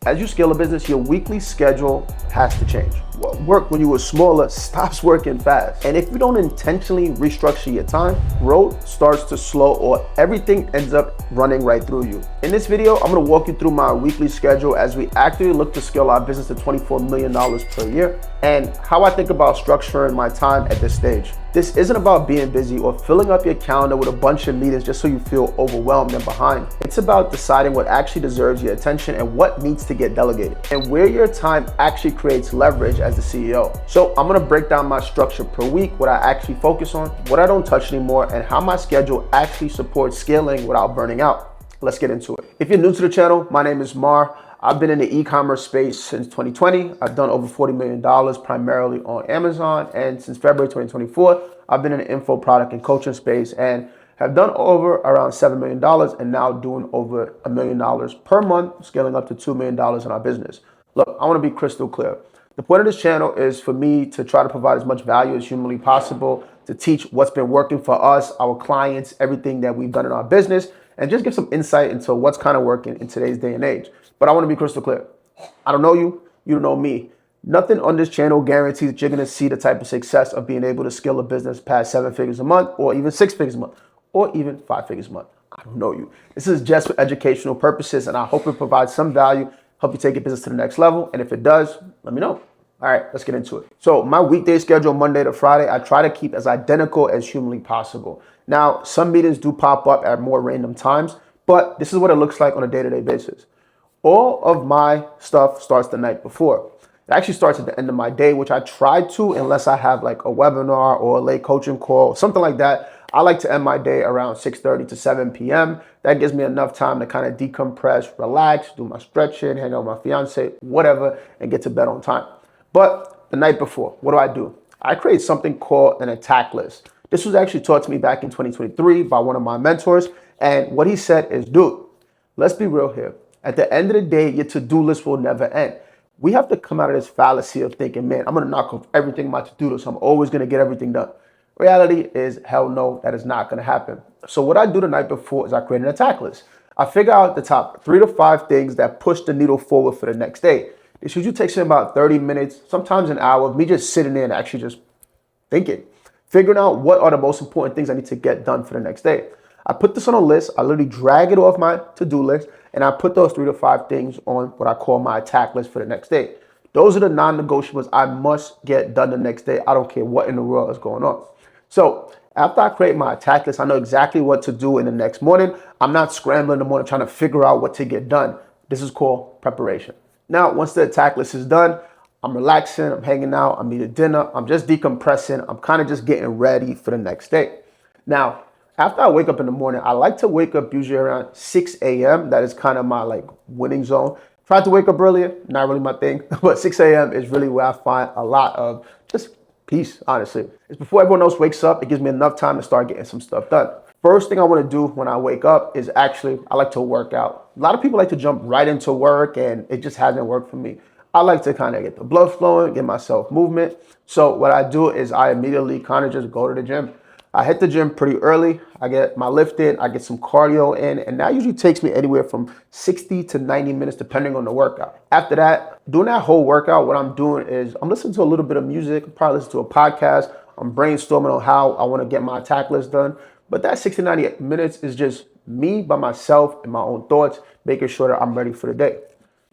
As you scale a business, your weekly schedule has to change. What worked when you were smaller stops working fast. And if you don't intentionally restructure your time, growth starts to slow or everything ends up running right through you. In this video, I'm gonna walk you through my weekly schedule as we actively look to scale our business to $24 million per year and how I think about structuring my time at this stage. This isn't about being busy or filling up your calendar with a bunch of meetings just so you feel overwhelmed and behind. It's about deciding what actually deserves your attention and what needs to get delegated and where your time actually creates leverage as the CEO. So I'm gonna break down my structure per week, what I actually focus on, what I don't touch anymore, and how my schedule actually supports scaling without burning out. Let's get into it. If you're new to the channel, my name is Mar. I've been in the e-commerce space since 2020. I've done over $40 million primarily on Amazon. And since February 2024, I've been in the info product and coaching space and have done over around $7 million and now doing over $1 million per month, scaling up to $2 million in our business. Look, I want to be crystal clear. The point of this channel is for me to try to provide as much value as humanly possible, to teach what's been working for us, our clients, everything that we've done in our business, and just give some insight into what's kind of working in today's day and age. But I want to be crystal clear. I don't know you, you don't know me. Nothing on this channel guarantees that you're going to see the type of success of being able to scale a business past 7 figures a month or even 6 figures a month or even 5 figures a month. I don't know you. This is just for educational purposes, and I hope it provides some value, help you take your business to the next level. And if it does, let me know. All right, let's get into it. So my weekday schedule, Monday to Friday, I try to keep as identical as humanly possible. Now, some meetings do pop up at more random times, but this is what it looks like on a day-to-day basis. All of my stuff starts the night before. It actually starts at the end of my day, which I try to, unless I have like a webinar or a late coaching call, something like that. I like to end my day around 6:30 to 7 p.m. That gives me enough time to kind of decompress, relax, do my stretching, hang out with my fiance, whatever, and get to bed on time. But the night before, what do? I create something called an attack list. This was actually taught to me back in 2023 by one of my mentors. And what he said is, dude, let's be real here. At the end of the day, your to-do list will never end. We have to come out of this fallacy of thinking, man, I'm going to knock off everything on my to-do list. I'm always going to get everything done. Reality is, hell no, that is not going to happen. So what I do the night before is I create an attack list. I figure out the top 3 to 5 things that push the needle forward for the next day. This usually takes me about 30 minutes, sometimes an hour of me just sitting there and actually just thinking, figuring out what are the most important things I need to get done for the next day. I put this on a list. I literally drag it off my to-do list, and I put those 3 to 5 things on what I call my attack list for the next day. Those are the non-negotiables I must get done the next day. I don't care what in the world is going on. So after I create my attack list, I know exactly what to do in the next morning. I'm not scrambling in the morning trying to figure out what to get done. This is called preparation. Now, once the attack list is done, I'm relaxing, I'm hanging out, I'm eating dinner, I'm just decompressing, I'm kind of just getting ready for the next day. Now, after I wake up in the morning, I like to wake up usually around 6 a.m. That is kind of my winning zone. Tried to wake up earlier, not really my thing, but 6 a.m. is really where I find a lot of just peace, honestly. It's before everyone else wakes up. It gives me enough time to start getting some stuff done. First thing I want to do when I wake up is I like to work out. A lot of people like to jump right into work, and it just hasn't worked for me. I like to kind of get the blood flowing, get myself movement. So what I do is I immediately kind of just go to the gym. I hit the gym pretty early. I get my lift in, I get some cardio in, and that usually takes me anywhere from 60 to 90 minutes depending on the workout. After that, doing that whole workout, what I'm doing is I'm listening to a little bit of music, probably listen to a podcast. I'm brainstorming on how I want to get my attack list done. But that 60 to 90 minutes is just me by myself and my own thoughts, making sure that I'm ready for the day.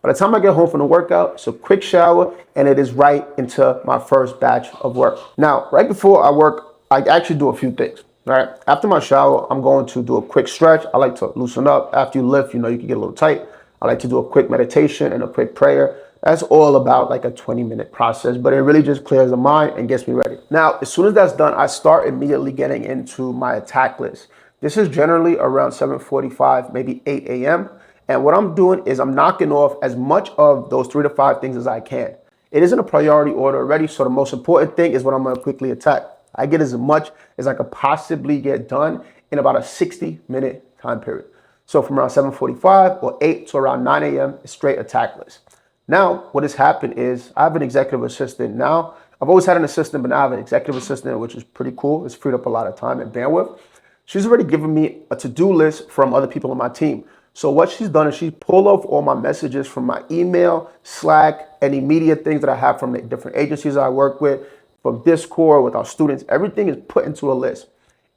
By the time I get home from the workout, it's a quick shower, and it is right into my first batch of work. Now, right before I work, I actually do a few things, right? After my shower, I'm going to do a quick stretch. I like to loosen up. After you lift, you can get a little tight. I like to do a quick meditation and a quick prayer. That's all about like a 20-minute process, but it really just clears the mind and gets me ready. Now, as soon as that's done, I start immediately getting into my attack list. This is generally around 7:45, maybe 8 a.m. And what I'm doing is I'm knocking off as much of those 3 to 5 things as I can. It isn't a priority order already, so the most important thing is what I'm going to quickly attack. I get as much as I could possibly get done in about a 60-minute time period. So from around 7:45 or 8 to around 9 a.m. is straight attack list. Now, what has happened is I have an executive assistant now. I've always had an assistant, but now I have an executive assistant, which is pretty cool. It's freed up a lot of time and bandwidth. She's already given me a to-do list from other people on my team. So what she's done is she pulled off all my messages from my email, Slack, any media things that I have from the different agencies I work with, from Discord, with our students. Everything is put into a list.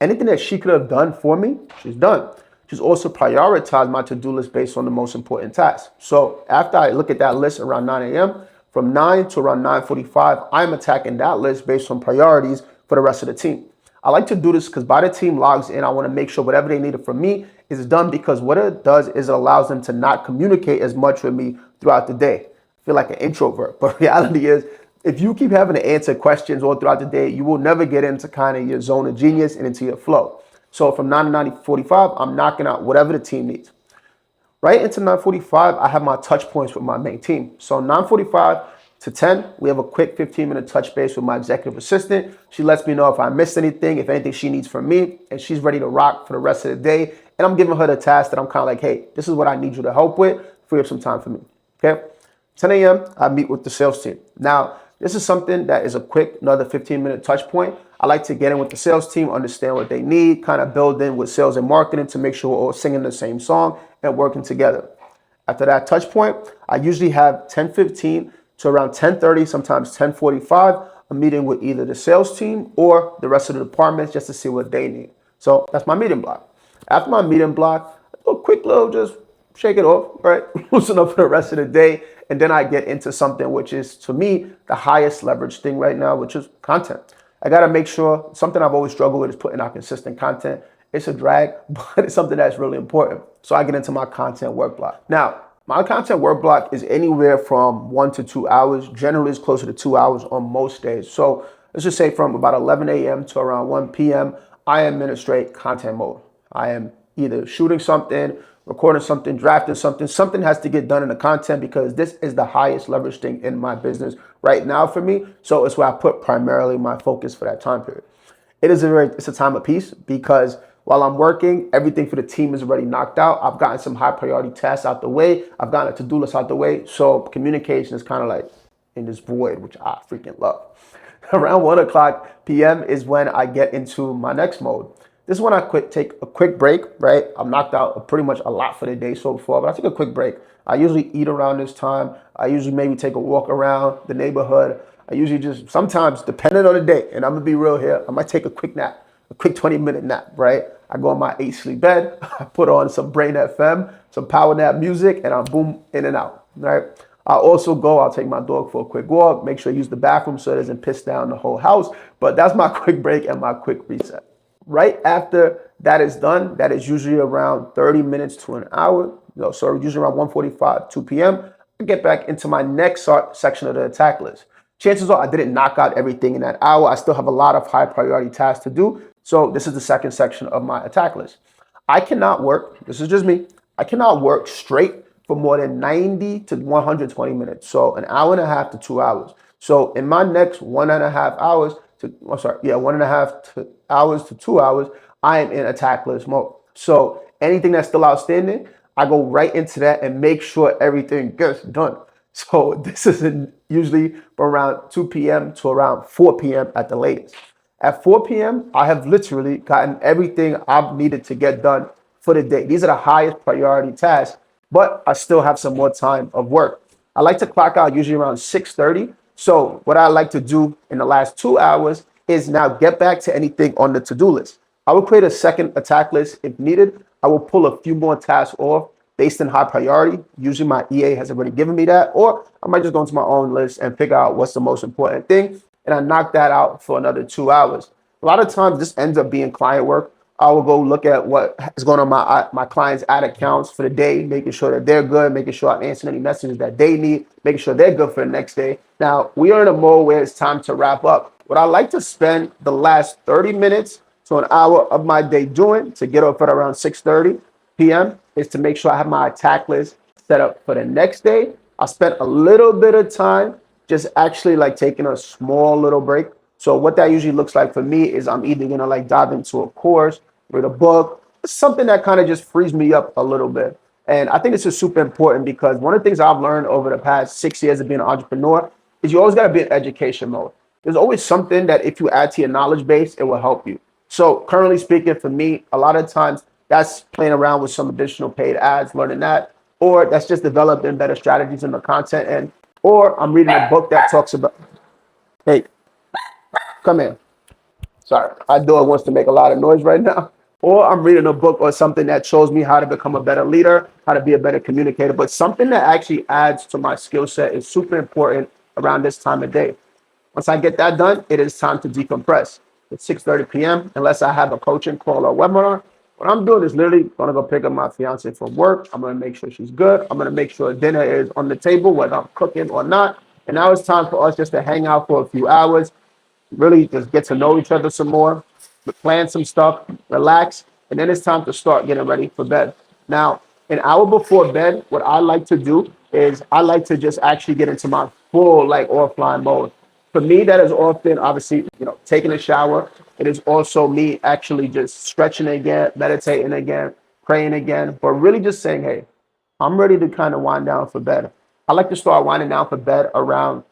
Anything that she could have done for me, she's done. She's also prioritized my to-do list based on the most important tasks. So after I look at that list around 9 a.m., from 9 to around 9:45, I'm attacking that list based on priorities for the rest of the team. I like to do this because by the team logs in, I want to make sure whatever they needed from me is done, because what it does is it allows them to not communicate as much with me throughout the day. I feel like an introvert, but reality is if you keep having to answer questions all throughout the day, you will never get into kind of your zone of genius and into your flow. So from 9 to 9:45, I'm knocking out whatever the team needs. Right into 9:45, I have my touch points with my main team. So 9:45 to 10, we have a quick 15-minute touch base with my executive assistant. She lets me know if I missed anything, if anything she needs from me, and she's ready to rock for the rest of the day. And I'm giving her the task that I'm kind of like, hey, this is what I need you to help with. Free up some time for me, okay? 10 a.m., I meet with the sales team. Now, this is something that is a quick, another 15-minute touch point. I like to get in with the sales team, understand what they need, kind of build in with sales and marketing to make sure we're all singing the same song and working together. After that touch point, I usually have 10:15 to around 10:30, sometimes 10:45, a meeting with either the sales team or the rest of the departments just to see what they need. So that's my meeting block. After my meeting block, a quick little just shake it off, right? Loosen up for the rest of the day. And then I get into something which is, to me, the highest leverage thing right now, which is content. I got to make sure, something I've always struggled with is putting out consistent content. It's a drag, but it's something that's really important. So I get into my content work block. Now, my content work block is anywhere from 1 to 2 hours. Generally, it's closer to 2 hours on most days. So let's just say from about 11 a.m. to around 1 p.m., I am in a straight content mode. I am either shooting something, recording something, drafting something. Something has to get done in the content because this is the highest leverage thing in my business right now for me. So it's where I put primarily my focus for that time period. It's a time of peace because while I'm working, everything for the team is already knocked out. I've gotten some high priority tasks out the way. I've gotten a to-do list out the way. So communication is kind of like in this void, which I freaking love. Around 1 o'clock p.m. is when I get into my next mode. This is when I take a quick break, right? I'm knocked out pretty much a lot for the day so far, but I take a quick break. I usually eat around this time. I usually maybe take a walk around the neighborhood. I usually just, sometimes, depending on the day, and I'm gonna be real here, I might take a quick nap, a quick 20-minute nap, right? I go in my 8-sleep bed, I put on some Brain FM, some power nap music, and I'm boom, in and out, right? I'll take my dog for a quick walk, make sure I use the bathroom so it doesn't piss down the whole house. But that's my quick break and my quick reset. Right after that is done, that is usually around 30 minutes to an hour. So usually around 1:45, 2 p.m., I get back into my next section of the attack list. Chances are I didn't knock out everything in that hour. I still have a lot of high priority tasks to do. So this is the second section of my attack list. I cannot work, this is just me, I cannot work straight for more than 90 to 120 minutes. So an hour and a half to 2 hours. So in my next 1.5 hours to, 1.5 hours to 2 hours, I am in attack list mode. So anything that's still outstanding, I go right into that and make sure everything gets done. So this is usually from around 2 p.m. to around 4 p.m. at the latest. At 4 p.m., I have literally gotten everything I've needed to get done for the day. These are the highest priority tasks, but I still have some more time of work. I like to clock out usually around 6:30. So what I like to do in the last 2 hours is now get back to anything on the to-do list. I will create a second attack list if needed. I will pull a few more tasks off based on high priority. Usually my EA has already given me that, or I might just go into my own list and figure out what's the most important thing, and I knock that out for another 2 hours. A lot of times this ends up being client work. I will go look at what is going on my clients' ad accounts for the day, making sure that they're good, making sure I'm answering any messages that they need, making sure they're good for the next day. Now, we are in a mode where it's time to wrap up. What I like to spend the last 30 minutes to an hour of my day doing to get up at around 6:30 p.m. is to make sure I have my attack list set up for the next day. I spent a little bit of time just actually like taking a small little break. So what that usually looks like for me is I'm either gonna like dive into a course, read a book, something that kind of just frees me up a little bit. And I think this is super important because one of the things I've learned over the past 6 years of being an entrepreneur is you always got to be in education mode. There's always something that if you add to your knowledge base, it will help you. So currently speaking, for me, a lot of times That's playing around with some additional paid ads, learning that, or that's just developing better strategies in the content end, or I'm reading a book that talks about, hey, come in. Sorry, our dog wants to make a lot of noise right now. Or I'm reading a book or something that shows me how to become a better leader, how to be a better communicator, but something that actually adds to my skill set is super important around this time of day. Once I get that done, it is time to decompress. It's 6:30 p.m. Unless I have a coaching call or webinar, what I'm doing is literally gonna go pick up my fiance from work. I'm gonna make sure she's good. I'm gonna make sure dinner is on the table, whether I'm cooking or not. And now it's time for us just to hang out for a few hours, really just get to know each other some more, plan some stuff, relax, and then it's time to start getting ready for bed. Now, an hour before bed, what I like to do is I like to just actually get into my full like offline mode. For me, that is often obviously, taking a shower. It is also me actually just stretching again, meditating again, praying again, but really just saying, hey, I'm ready to kind of wind down for bed. I like to start winding down for bed around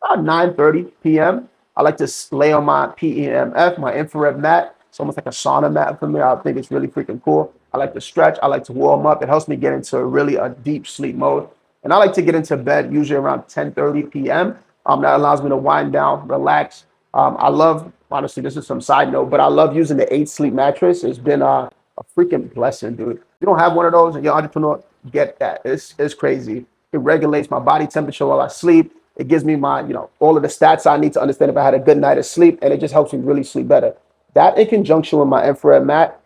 about 9:30 p.m. I like to lay on my PEMF, my infrared mat. It's almost like a sauna mat for me. I think it's really freaking cool. I like to stretch. I like to warm up. It helps me get into really a deep sleep mode. And I like to get into bed usually around 10:30 p.m. That allows me to wind down, relax. I love, honestly, this is some side note, but I love using the 8 Sleep mattress. It's been a freaking blessing, dude. If you don't have one of those and you're an entrepreneur, get that. It's crazy. It regulates my body temperature while I sleep. It gives me my, all of the stats I need to understand if I had a good night of sleep, and it just helps me really sleep better. That in conjunction with my infrared mat,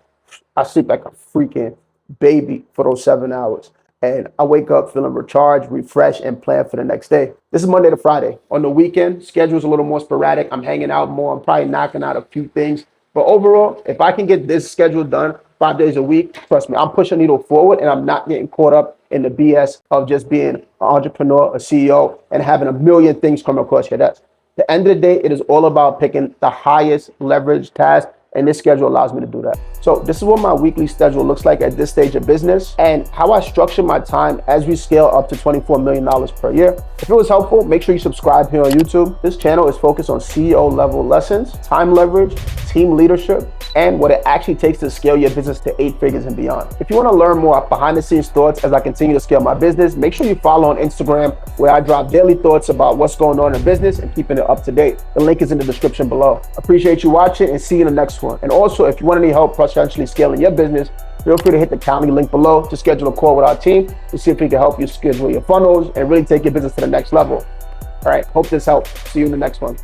I sleep like a freaking baby for those 7 hours. And I wake up feeling recharged, refreshed, and plan for the next day. This is Monday to Friday. On the weekend, schedule's a little more sporadic. I'm hanging out more. I'm probably knocking out a few things. But overall, if I can get this schedule done 5 days a week, trust me, I'm pushing the needle forward and I'm not getting caught up in the BS of just being an entrepreneur, a CEO, and having a million things come across your desk. At the end of the day, it is all about picking the highest leverage task, and this schedule allows me to do that. So this is what my weekly schedule looks like at this stage of business and how I structure my time as we scale up to $24 million per year. If it was helpful, make sure you subscribe here on YouTube. This channel is focused on CEO level lessons, time leverage, team leadership, and what it actually takes to scale your business to 8 figures and beyond. If you want to learn more behind the scenes thoughts as I continue to scale my business, make sure you follow on Instagram where I drop daily thoughts about what's going on in business and keeping it up to date. The link is in the description below. Appreciate you watching and see you in the next one. And also, if you want any help potentially scaling your business, feel free to hit the Calendly link below to schedule a call with our team to see if we can help you schedule your funnels and really take your business to the next level. All right, hope this helped. See you in the next one.